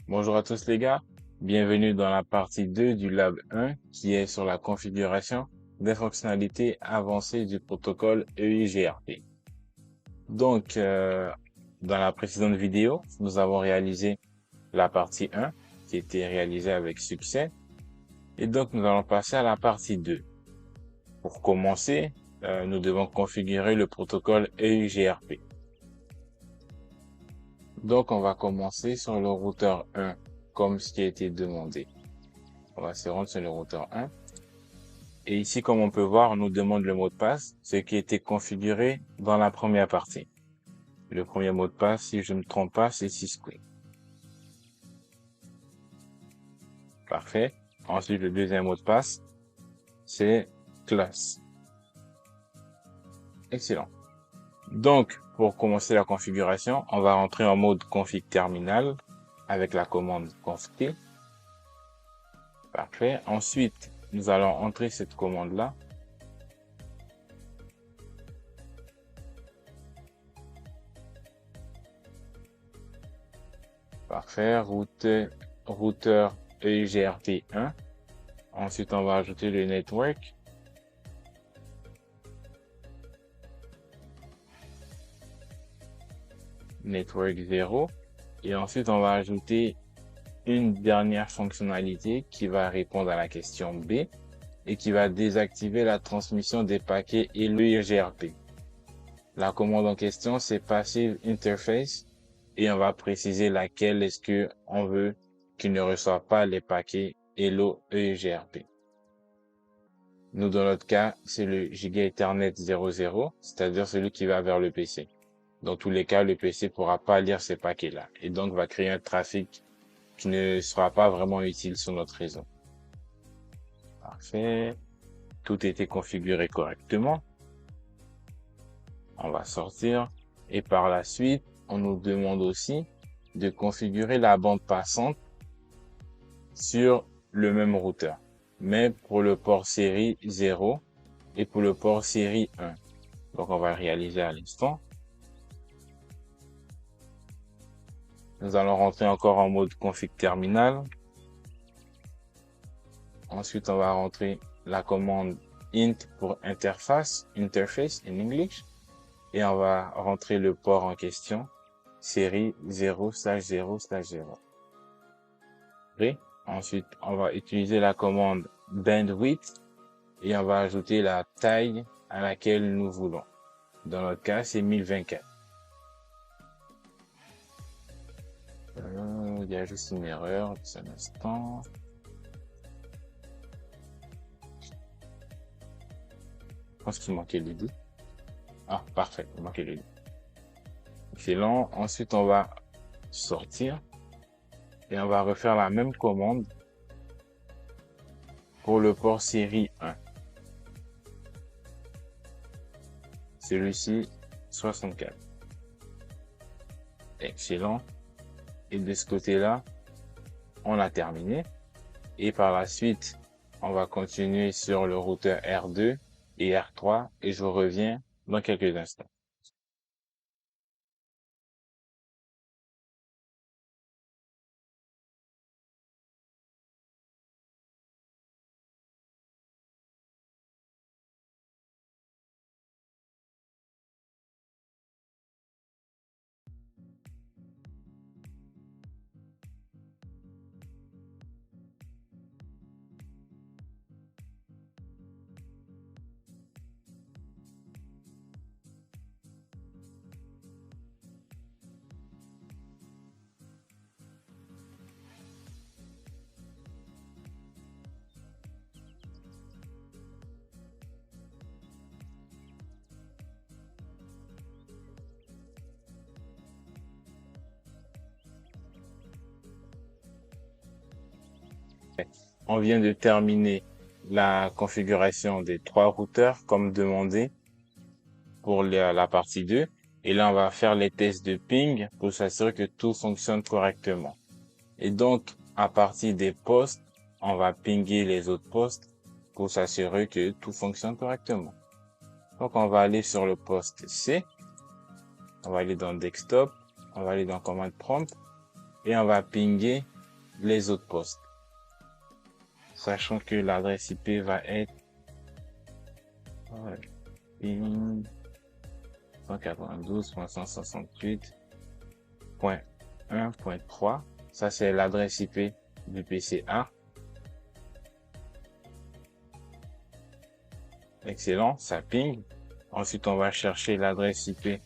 Bonjour à tous les gars, bienvenue dans la partie 2 du Lab 1 qui est sur la configuration des fonctionnalités avancées du protocole EIGRP. Donc, dans la précédente vidéo, nous avons réalisé la partie 1 qui était réalisée avec succès et donc nous allons passer à la partie 2. Pour commencer, nous devons configurer le protocole EIGRP. Donc, on va commencer sur le routeur 1 comme ce qui a été demandé. On va se rendre sur le routeur 1. Et ici, comme on peut voir, on nous demande le mot de passe, ce qui a été configuré dans la première partie. Le premier mot de passe, si je ne me trompe pas, c'est sysqueen. Parfait. Ensuite, le deuxième mot de passe, c'est class. Excellent. Donc, pour commencer la configuration, on va rentrer en mode config terminal avec la commande config. Parfait. Ensuite, nous allons entrer cette commande-là. Parfait. Routeur EIGRP1. Ensuite, on va ajouter le network. Network 0. Et ensuite, on va ajouter une dernière fonctionnalité qui va répondre à la question B et qui va désactiver la transmission des paquets et l'EIGRP. La commande en question, c'est Passive Interface et on va préciser laquelle est-ce que on veut qu'il ne reçoive pas les paquets Hello EIGRP. Nous, dans notre cas, c'est le Giga Ethernet 00, c'est-à-dire celui qui va vers le PC. Dans tous les cas, le PC pourra pas lire ces paquets-là et donc va créer un trafic qui ne sera pas vraiment utile sur notre réseau. Parfait. Tout a été configuré correctement. On va sortir et par la suite, on nous demande aussi de configurer la bande passante sur le même routeur, mais pour le port série 0 et pour le port série 1. Donc, on va le réaliser à l'instant. Nous allons rentrer encore en mode config terminal. Ensuite, on va rentrer la commande int pour interface in English. Et on va rentrer le port en question, série 0/0/0. Et ensuite, on va utiliser la commande bandwidth et on va ajouter la taille à laquelle nous voulons. Dans notre cas, c'est 1024. Il y a juste une erreur, un instant. Je pense qu'il manquait le 2. Ah, parfait, il manquait le 2. Excellent. Ensuite, on va sortir et on va refaire la même commande pour le port série 1. Celui-ci, 64. Excellent. Et de ce côté-là, on a terminé. Et par la suite, on va continuer sur le routeur R2 et R3 et je reviens dans quelques instants. On vient de terminer la configuration des 3 routeurs comme demandé pour la partie 2. Et là, on va faire les tests de ping pour s'assurer que tout fonctionne correctement. Et donc, à partir des postes, on va pinguer les autres postes pour s'assurer que tout fonctionne correctement. Donc, on va aller sur le poste C. On va aller dans Desktop. On va aller dans Command Prompt. Et on va pinguer les autres postes. Sachant que l'adresse IP va être ping 192.168.1.3. Ça, c'est l'adresse IP du PC A. Excellent, ça ping. Ensuite, on va chercher l'adresse IP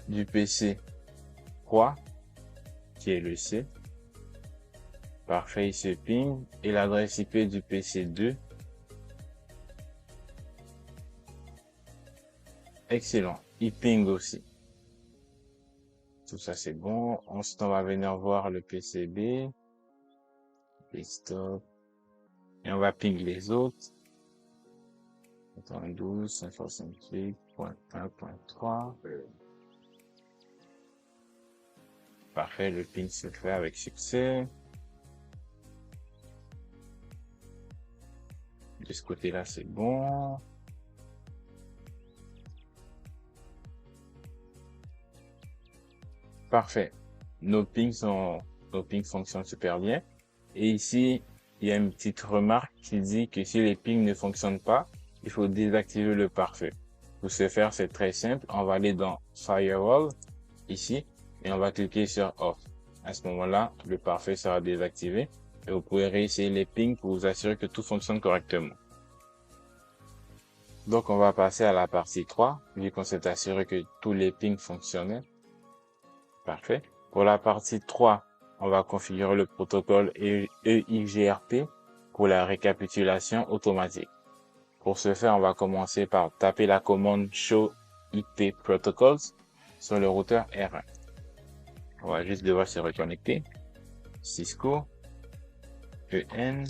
du PC 3, qui est le C. Parfait, il se ping. Et l'adresse IP du PC 2. Excellent, il ping aussi. Tout ça, c'est bon. Ensuite, on va venir voir le PCB. Desktop. Et on va ping les autres. 92.168.1.3. Parfait, le ping se fait avec succès. De ce côté-là, c'est bon. Parfait. Nos pings fonctionnent super bien. Et ici, il y a une petite remarque qui dit que si les pings ne fonctionnent pas, il faut désactiver le pare-feu. Pour ce faire, c'est très simple. On va aller dans Firewall, ici, et on va cliquer sur Off. À ce moment-là, le pare-feu sera désactivé et vous pouvez réessayer les pings pour vous assurer que tout fonctionne correctement. Donc, on va passer à la partie 3, vu qu'on s'est assuré que tous les pings fonctionnaient. Parfait. Pour la partie 3, on va configurer le protocole EIGRP pour la récapitulation automatique. Pour ce faire, on va commencer par taper la commande Show IP Protocols sur le routeur R1. On va juste devoir se reconnecter. Cisco EN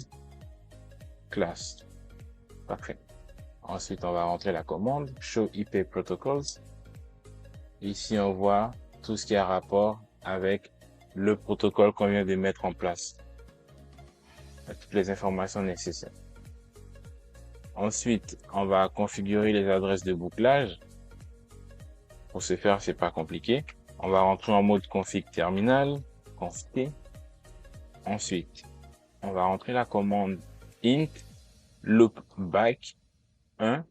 class. Parfait. Ensuite, on va rentrer la commande Show IP Protocols. Ici, on voit tout ce qui a rapport avec le protocole qu'on vient de mettre en place. Toutes les informations nécessaires. Ensuite, on va configurer les adresses de bouclage. Pour ce faire, c'est pas compliqué. On va rentrer en mode config terminal, conft. Ensuite, on va rentrer la commande int loopback 1.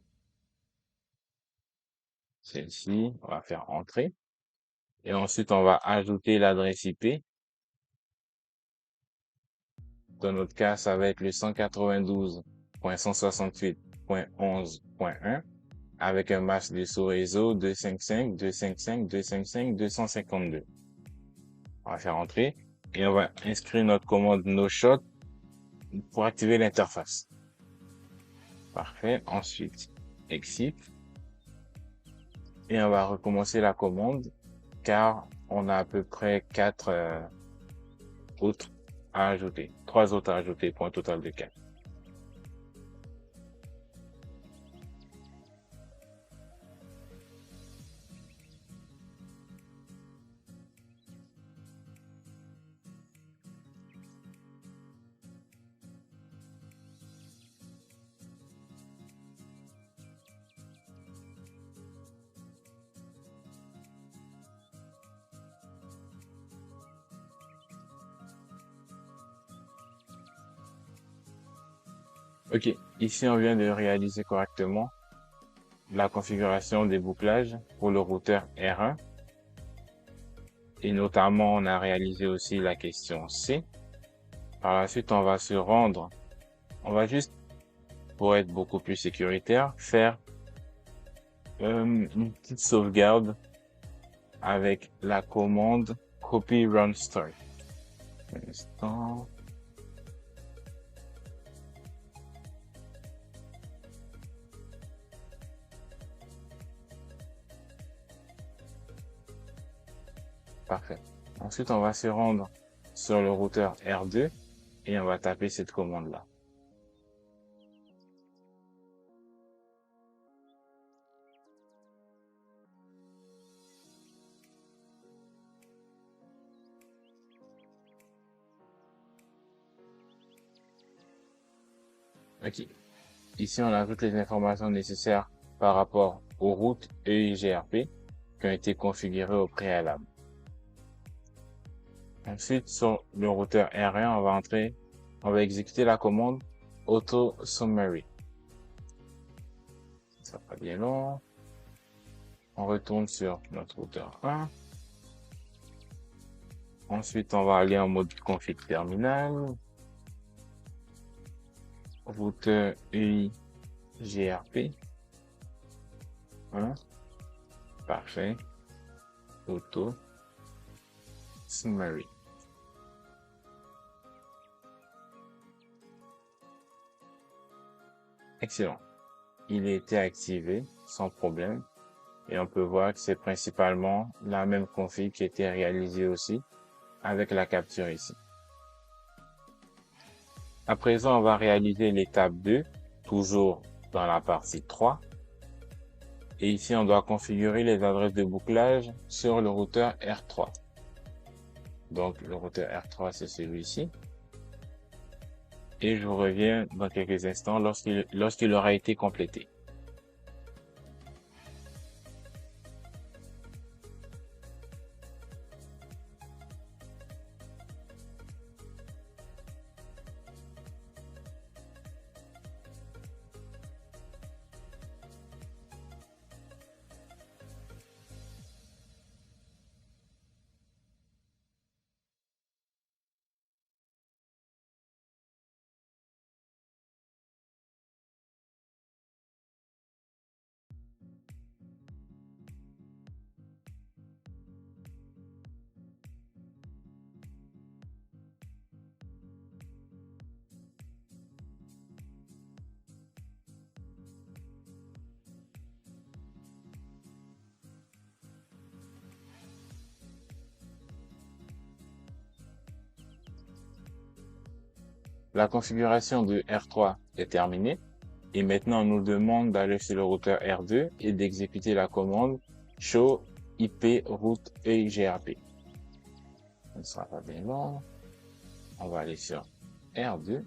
Celle-ci, on va faire entrer. Et ensuite, on va ajouter l'adresse IP. Dans notre cas, ça va être le 192.168.11.1 avec un masque de sous-réseau 255, 255, 255, 252. On va faire entrer et on va inscrire notre commande noshot pour activer l'interface. Parfait. Ensuite, exit. Et on va recommencer la commande car on a à peu près 4 autres à ajouter. 3 autres à ajouter pour un total de 4. Ok, ici on vient de réaliser correctement la configuration des bouclages pour le routeur R1. Et notamment, on a réalisé aussi la question C. Par la suite, on va se rendre. On va juste, pour être beaucoup plus sécuritaire, faire une petite sauvegarde avec la commande copy run start. Un instant. Parfait. Ensuite, on va se rendre sur le routeur R2 et on va taper cette commande-là. Ok. Ici, on ajoute les informations nécessaires par rapport aux routes EIGRP qui ont été configurées au préalable. Ensuite, sur le routeur R1, on va exécuter la commande auto summary. Ça va bien long. On retourne sur notre routeur 1. Ensuite, on va aller en mode config terminal. Routeur UI GRP. 1. Parfait. Auto summary. Excellent. Il a été activé sans problème et on peut voir que c'est principalement la même config qui a été réalisée aussi avec la capture ici. À présent, on va réaliser l'étape 2, toujours dans la partie 3. Et ici, on doit configurer les adresses de bouclage sur le routeur R3. Donc, le routeur R3, c'est celui-ci. Et je reviens dans quelques instants lorsqu'il aura été complété. La configuration de R3 est terminée. Et maintenant, on nous demande d'aller sur le routeur R2 et d'exécuter la commande show IP route EIGRP. Ce ne sera pas bien long. On va aller sur R2.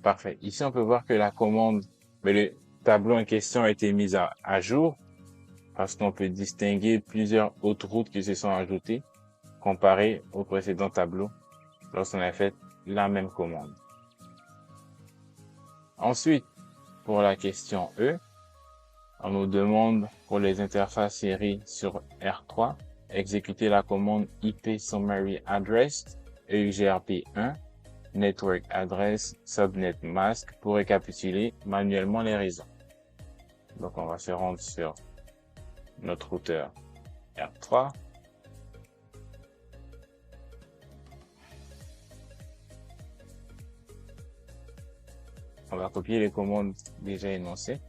Parfait. Ici, on peut voir que la commande, mais le tableau en question a été mis à jour parce qu'on peut distinguer plusieurs autres routes qui se sont ajoutées comparées au précédent tableau lorsqu'on a fait la même commande. Ensuite, pour la question E, on nous demande pour les interfaces série sur R3, exécuter la commande IP Summary Address EUGRP1 Network Address Subnet Mask pour récapituler manuellement les réseaux. Donc on va se rendre sur notre routeur R3. On va copier les commandes déjà énoncées.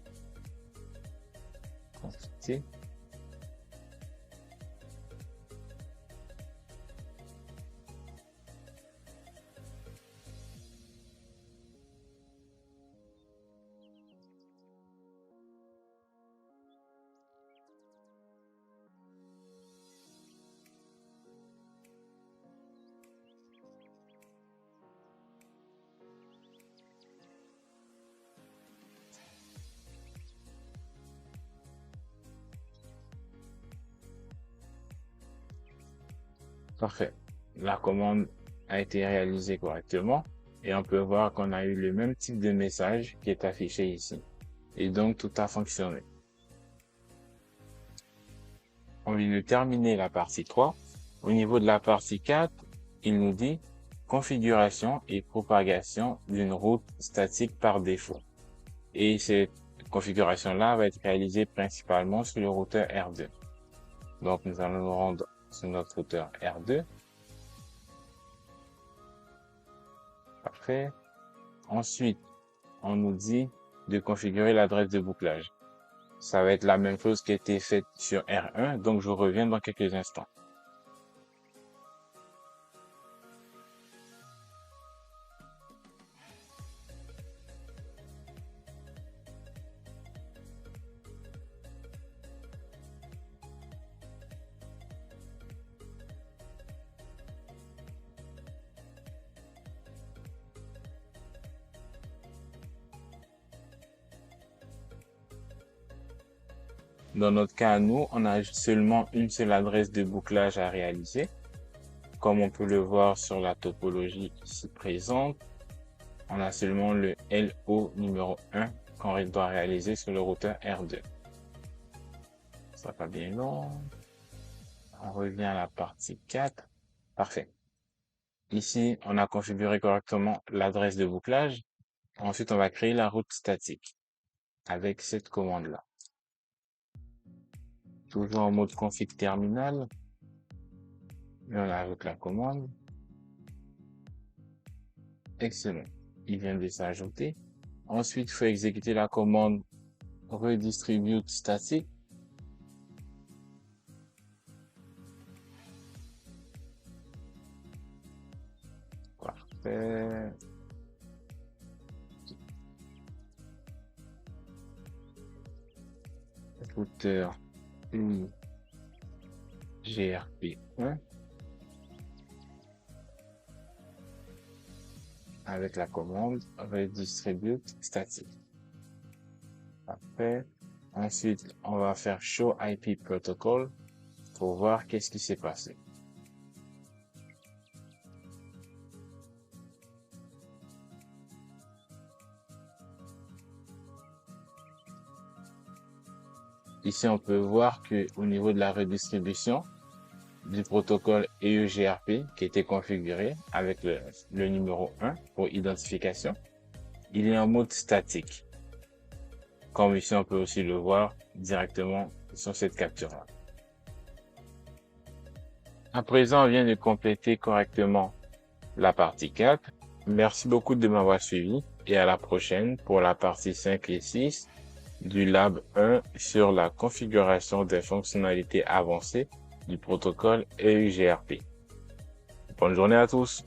Consulter. Parfait. La commande a été réalisée correctement et on peut voir qu'on a eu le même type de message qui est affiché ici. Et donc, tout a fonctionné. On vient de terminer la partie 3. Au niveau de la partie 4, il nous dit configuration et propagation d'une route statique par défaut. Et cette configuration-là va être réalisée principalement sur le routeur R2. Donc, nous allons nous rendre sur notre routeur R2. Parfait. Ensuite, on nous dit de configurer l'adresse de bouclage. Ça va être la même chose qui a été faite sur R1, donc je reviens dans quelques instants. Dans notre cas, nous, on a seulement une seule adresse de bouclage à réaliser. Comme on peut le voir sur la topologie ici présente, on a seulement le LO numéro 1 qu'on doit réaliser sur le routeur R2. Ça sera pas bien long. On revient à la partie 4. Parfait. Ici, on a configuré correctement l'adresse de bouclage. Ensuite, on va créer la route statique avec cette commande-là. Toujours en mode config terminal. Et on ajoute la commande. Excellent. Il vient de s'ajouter. Ensuite, il faut exécuter la commande redistribute static. Parfait. Routeur GRP1 avec la commande redistribute static. Parfait. Ensuite, on va faire show IP protocol pour voir qu'est-ce qui s'est passé. Ici, on peut voir que au niveau de la redistribution du protocole EUGRP qui était configuré avec le numéro 1 pour identification, il est en mode statique. Comme ici, on peut aussi le voir directement sur cette capture-là. À présent, on vient de compléter correctement la partie 4. Merci beaucoup de m'avoir suivi et à la prochaine pour la partie 5 et 6 du Lab 1 sur la configuration des fonctionnalités avancées du protocole EUGRP. Bonne journée à tous!